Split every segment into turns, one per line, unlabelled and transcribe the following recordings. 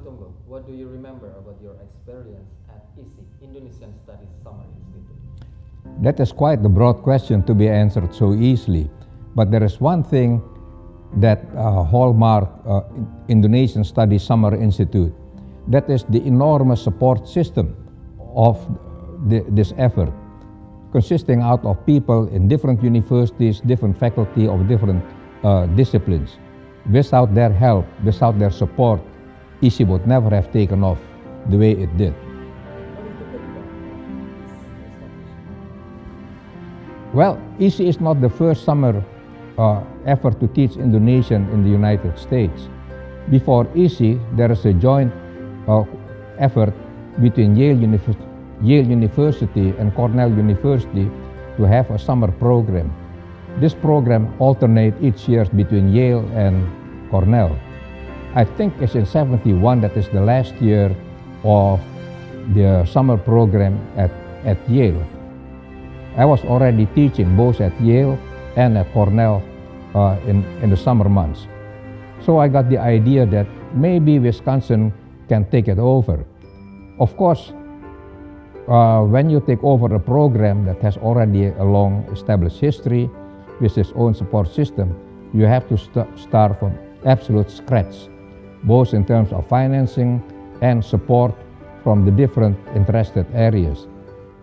Toenggoel, what do you remember about your experience at ISI, Indonesian Studies Summer Institute?
That is quite a broad question to be answered so easily. But there is one thing that hallmark Indonesian Studies Summer Institute. That is the enormous support system of this effort, consisting out of people in different universities, different faculty of different disciplines. Without their help, without their support, ISI would never have taken off the way it did. Well, ISI is not the first summer effort to teach Indonesian in the United States. Before ISI, there is a joint effort between Yale University and Cornell University to have a summer program. This program alternates each year between Yale and Cornell. I think it's in '71 that is the last year of the summer program at Yale. I was already teaching both at Yale and at Cornell in the summer months. So I got the idea that maybe Wisconsin can take it over. Of course, when you take over a program that has already a long established history with its own support system, you have to start from absolute scratch, both in terms of financing and support from the different interested areas.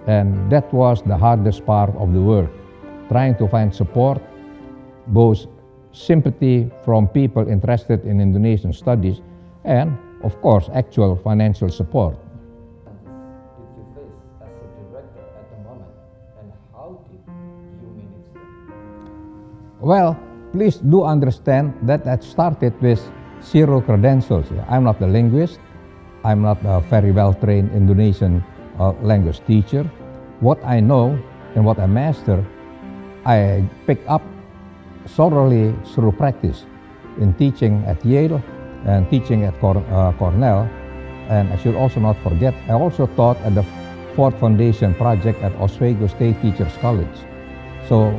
And that was the hardest part of the work, trying to find support, both sympathy from people interested in Indonesian studies and, of course, actual financial support.
Did you face as a director at the moment, and how did you manage them?
Well, please do understand that I started with zero credentials. I'm not a linguist. I'm not a very well-trained Indonesian language teacher. What I know and what I master, I picked up thoroughly through practice in teaching at Yale and teaching at Cornell. And I should also not forget, I also taught at the Ford Foundation project at Oswego State Teachers College. So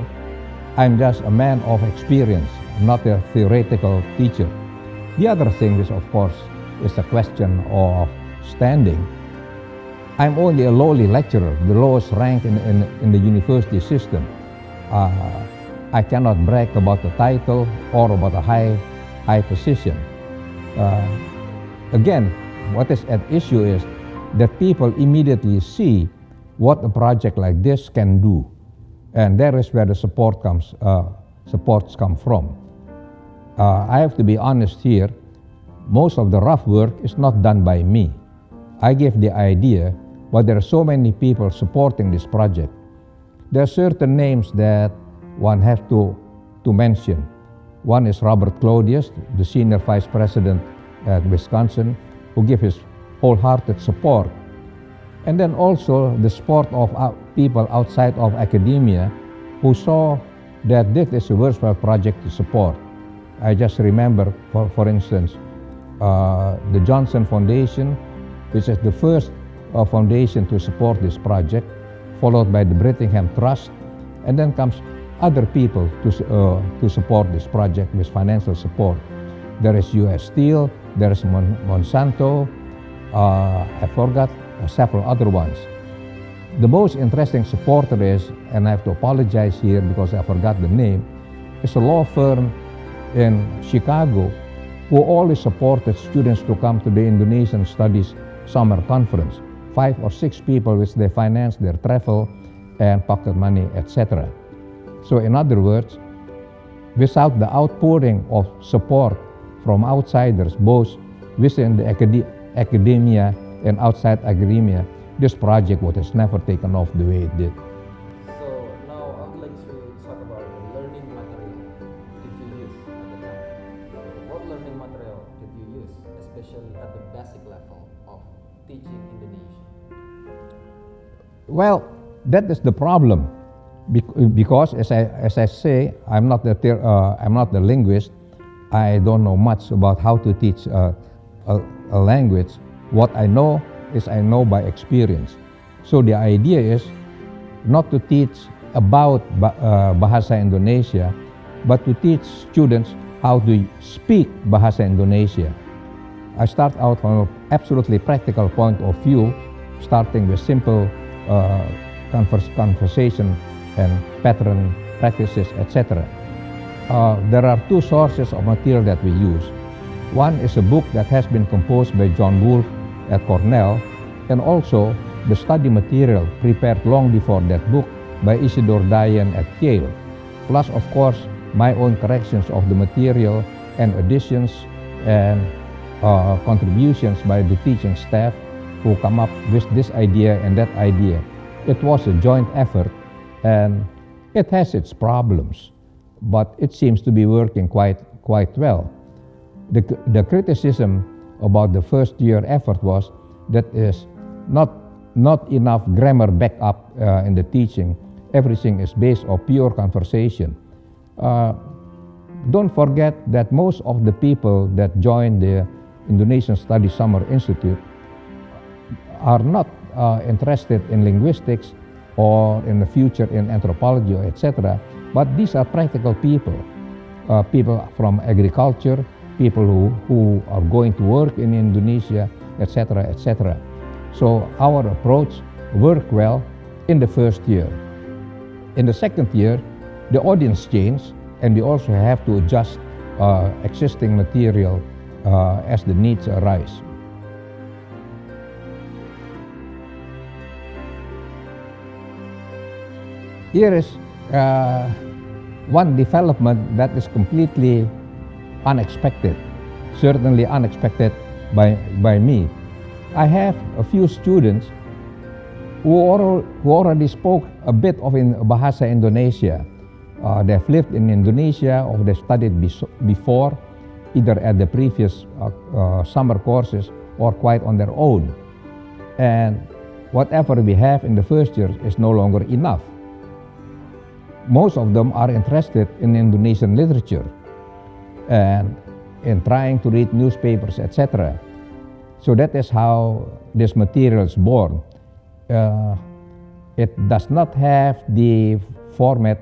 I'm just a man of experience, not a theoretical teacher. The other thing is, of course, is the question of standing. I'm only a lowly lecturer, the lowest rank in the university system. I cannot brag about the title or about a high position. Again, what is at issue is that people immediately see what a project like this can do, and there is where the supports come from. I have to be honest here. Most of the rough work is not done by me. I gave the idea, but there are so many people supporting this project. There are certain names that one has to mention. One is Robert Claudius, the Senior Vice President at Wisconsin, who gave his wholehearted support. And then also the support of people outside of academia who saw that this is a worthwhile project to support. I just remember, for instance, the Johnson Foundation, which is the first foundation to support this project, followed by the Brittingham Trust, and then comes other people to support this project with financial support. There is U.S. Steel, there is Monsanto, I forgot several other ones. The most interesting supporter is, and I have to apologize here because I forgot the name, is a law firm in Chicago who always supported students to come to the Indonesian Studies Summer Conference. 5 or 6 people which they finance their travel and pocket money, etc. So in other words, without the outpouring of support from outsiders, both within the academia and outside academia, this project would have never taken off the way it did.
So now I would like to talk about the learning material did you use at the time. So what learning material did you use, especially at the basic level of teaching Indonesian?
Well, that is the problem, because as I say, I'm not a linguist. I don't know much about how to teach a language. What I know is I know by experience. So the idea is not to teach about Bahasa Indonesia, but to teach students how to speak Bahasa Indonesia. I start out from an absolutely practical point of view, starting with simple conversation and pattern practices, etc. There are two sources of material that we use. One is a book that has been composed by John Wolfe at Cornell, and also the study material prepared long before that book by Isidore Dayan at Yale, plus of course my own corrections of the material and additions and contributions by the teaching staff who come up with this idea and that idea. It was a joint effort, and it has its problems, but it seems to be working quite well. The criticism about the first year effort was that is not enough grammar backup in the teaching. Everything is based on pure conversation. Don't forget that most of the people that join the Indonesian Study Summer Institute are not interested in linguistics or in the future in anthropology, etc. But these are practical people, people from agriculture, people who are going to work in Indonesia, etc., etc. So our approach worked well in the first year. In the second year, the audience changed, and we also have to adjust existing material as the needs arise. Here is one development that is completely unexpected, certainly unexpected by me. I have a few students who already spoke a bit of Bahasa Indonesia. They've lived in Indonesia or they've studied before, either at the previous summer courses or quite on their own. And whatever we have in the first year is no longer enough. Most of them are interested in Indonesian literature and in trying to read newspapers, etc. So that is how this material is born. It does not have the format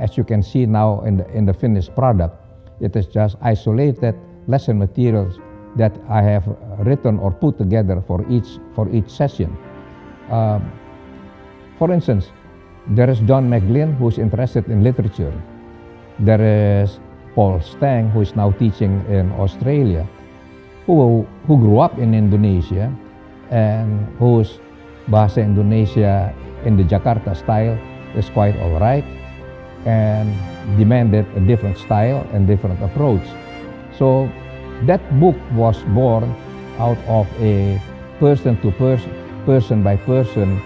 as you can see now in the finished product. It is just isolated lesson materials that I have written or put together for each session. For instance, there is John McGlynn, who is interested in literature. There is Paul Stang, who is now teaching in Australia, who grew up in Indonesia and whose Bahasa Indonesia in the Jakarta style is quite all right and demanded a different style and different approach. So that book was born out of a person by person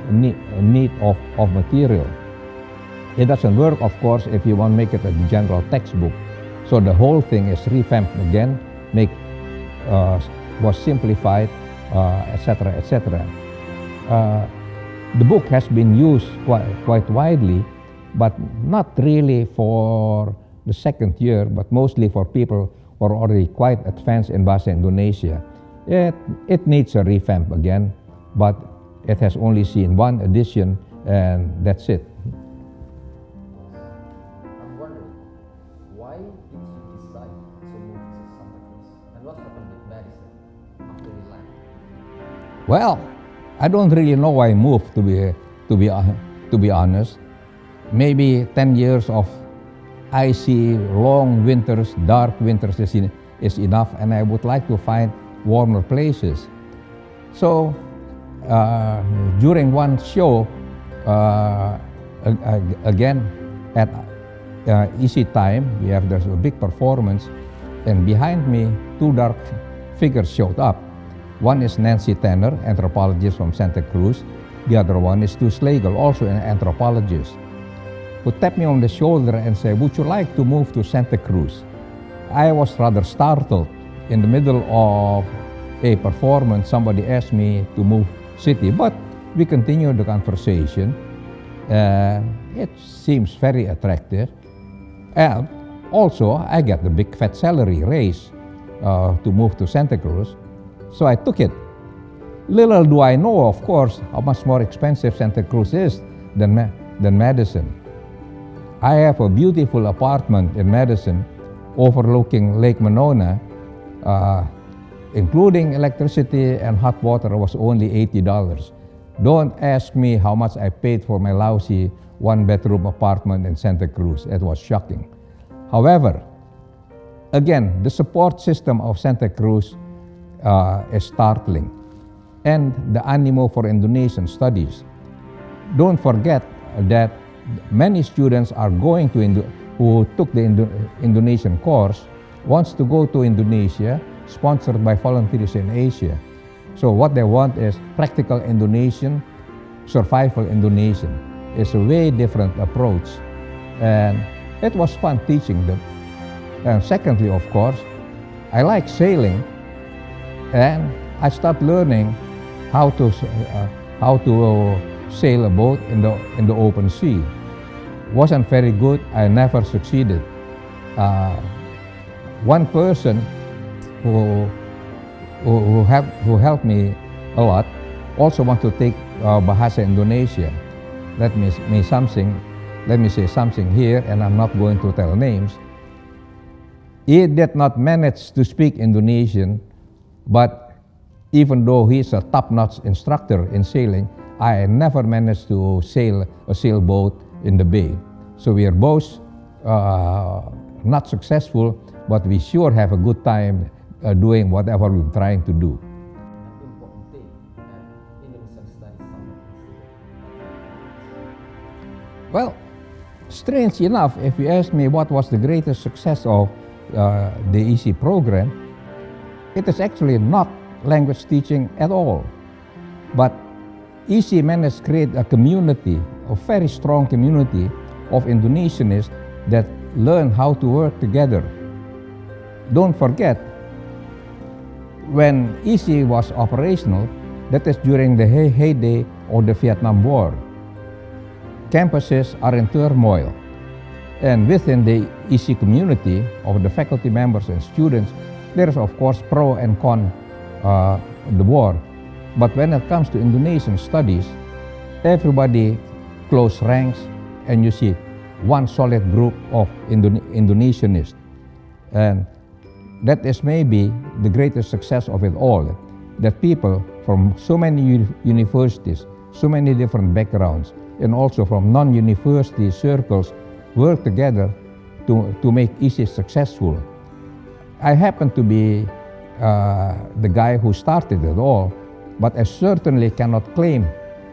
need of material. It doesn't work, of course, if you want to make it a general textbook. So the whole thing is revamped again, was simplified, etc., etc. The book has been used quite widely, but not really for the second year, but mostly for people who are already quite advanced in Bahasa Indonesia. It needs a revamp again, but it has only seen one edition, and that's it.
I'm wondering, why did you decide to move to Santa Cruz? And what happened with Madison after you left?
Well, I don't really know why I moved, to be honest. Maybe 10 years of icy, long winters, dark winters is enough, and I would like to find warmer places. So during one show, again at easy time, there's a big performance, and behind me, two dark figures showed up. One is Nancy Tanner, anthropologist from Santa Cruz. The other one is Stu Slagle, also an anthropologist, who tapped me on the shoulder and said, "Would you like to move to Santa Cruz?" I was rather startled. In the middle of a performance, somebody asked me to move city, but we continued the conversation. It seems very attractive. And also, I got the big fat salary raise to move to Santa Cruz. So I took it. Little do I know, of course, how much more expensive Santa Cruz is than Madison. I have a beautiful apartment in Madison overlooking Lake Monona, including electricity and hot water, was only $80. Don't ask me how much I paid for my lousy one-bedroom apartment in Santa Cruz. It was shocking. However, again, the support system of Santa Cruz is startling, and the animo for Indonesian studies. Don't forget that many students are going to who took the Indonesian course wants to go to Indonesia, sponsored by volunteers in Asia. So what they want is practical Indonesian, survival Indonesian. It's a way different approach, and it was fun teaching them. And secondly, of course, I like sailing, and I started learning how to sail a boat in the open sea. Wasn't very good. I never succeeded. One person who helped me a lot also want to take Bahasa Indonesia. Let me say something here, and I'm not going to tell names. He did not manage to speak Indonesian, but even though he's a top-notch instructor in sailing, I never managed to sail a sailboat in the bay. So we are both not successful, but we sure have a good time doing whatever we're trying to do.
An important thing in Indonesian studies summer.
Well, strange enough, if you ask me what was the greatest success of the EC program, it is actually not language teaching at all. But EC managed to create a community, a very strong community of Indonesianists that learn how to work together. Don't forget, when EC was operational, that is during the heyday of the Vietnam War. Campuses are in turmoil, and within the EC community of the faculty members and students, there is of course pro and con the war. But when it comes to Indonesian studies, everybody close ranks, and you see one solid group of Indonesianists. And that is maybe the greatest success of it all, that people from so many universities, so many different backgrounds, and also from non-university circles work together to make EC successful. I happen to be the guy who started it all, but I certainly cannot claim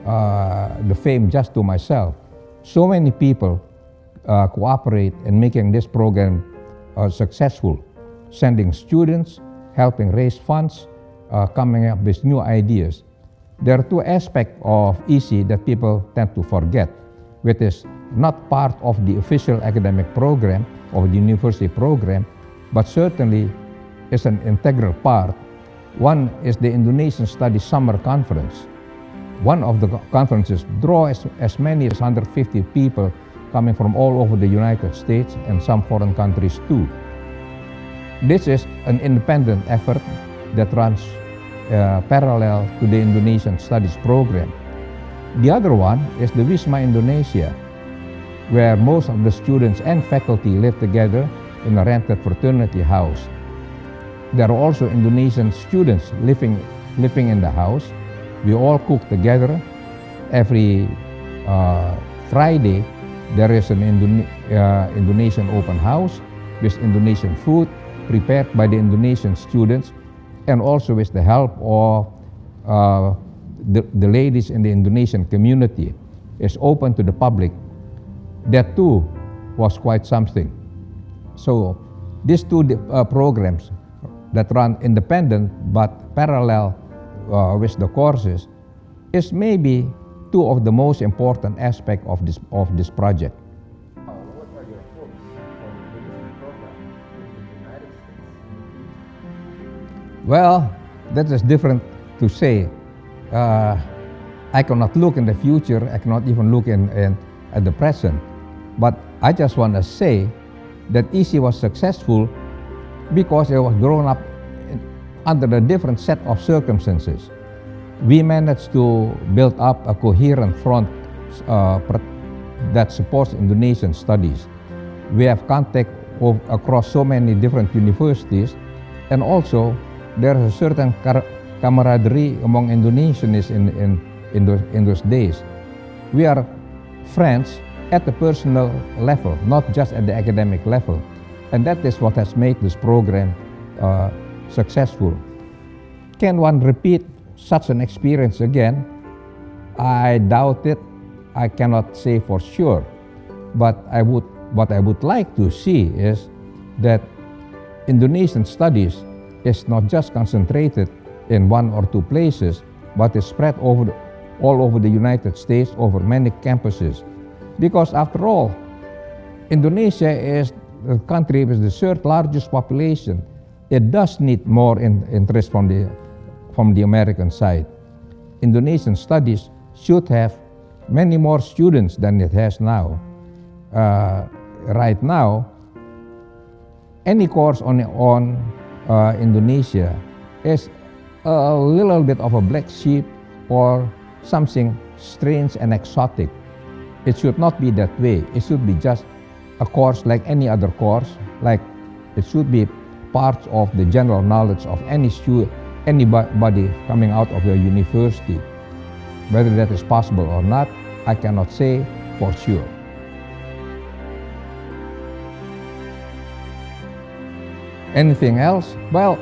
the fame just to myself. So many people cooperate in making this program successful, sending students, helping raise funds, coming up with new ideas. There are two aspects of EC that people tend to forget, which is not part of the official academic program or the university program, but certainly is an integral part. One is the Indonesian Studies Summer Conference. One of the conferences draws as many as 150 people coming from all over the United States and some foreign countries too. This is an independent effort that runs parallel to the Indonesian Studies program. The other one is the Wisma Indonesia, where most of the students and faculty live together in a rented fraternity house. There are also Indonesian students living in the house. We all cook together. Every Friday, there is an Indonesian open house with Indonesian food prepared by the Indonesian students, and also with the help of the ladies in the Indonesian community. It's open to the public. That too was quite something. So these two programs that run independent but parallel with the courses is maybe two of the most important aspects of this project.
What are your hopes for the Indonesian program in the United States?
Well, that is different to say. I cannot look in the future. I cannot even look at the present. But I just want to say that EC was successful because it was grown up under a different set of circumstances. We managed to build up a coherent front that supports Indonesian studies. We have contact across so many different universities, And also, there is a certain camaraderie among Indonesians in those days. We are friends at the personal level, not just at the academic level. And that is what has made this program successful. Can one repeat such an experience again? I doubt it. I cannot say for sure. But what I would like to see is that Indonesian studies is not just concentrated in one or two places, but is spread all over the United States, over many campuses. Because after all, Indonesia is the country with the third largest population. It does need more interest from the American side. Indonesian studies should have many more students than it has now. Right now, any course on Indonesia is a little bit of a black sheep or something strange and exotic. It should not be that way. It should be just a course like any other course. Like it should be part of the general knowledge of anybody coming out of your university. Whether that is possible or not, I cannot say for sure. Anything else? Well,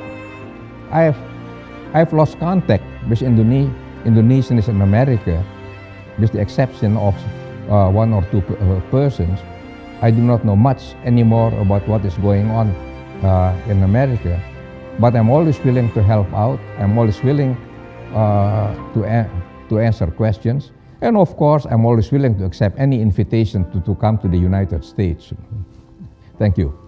I've lost contact with Indonesians in America, with the exception of one or two persons. I do not know much anymore about what is going on in America, but I'm always willing to help out. I'm always willing to answer questions, and of course, I'm always willing to accept any invitation to come to the United States. Thank you.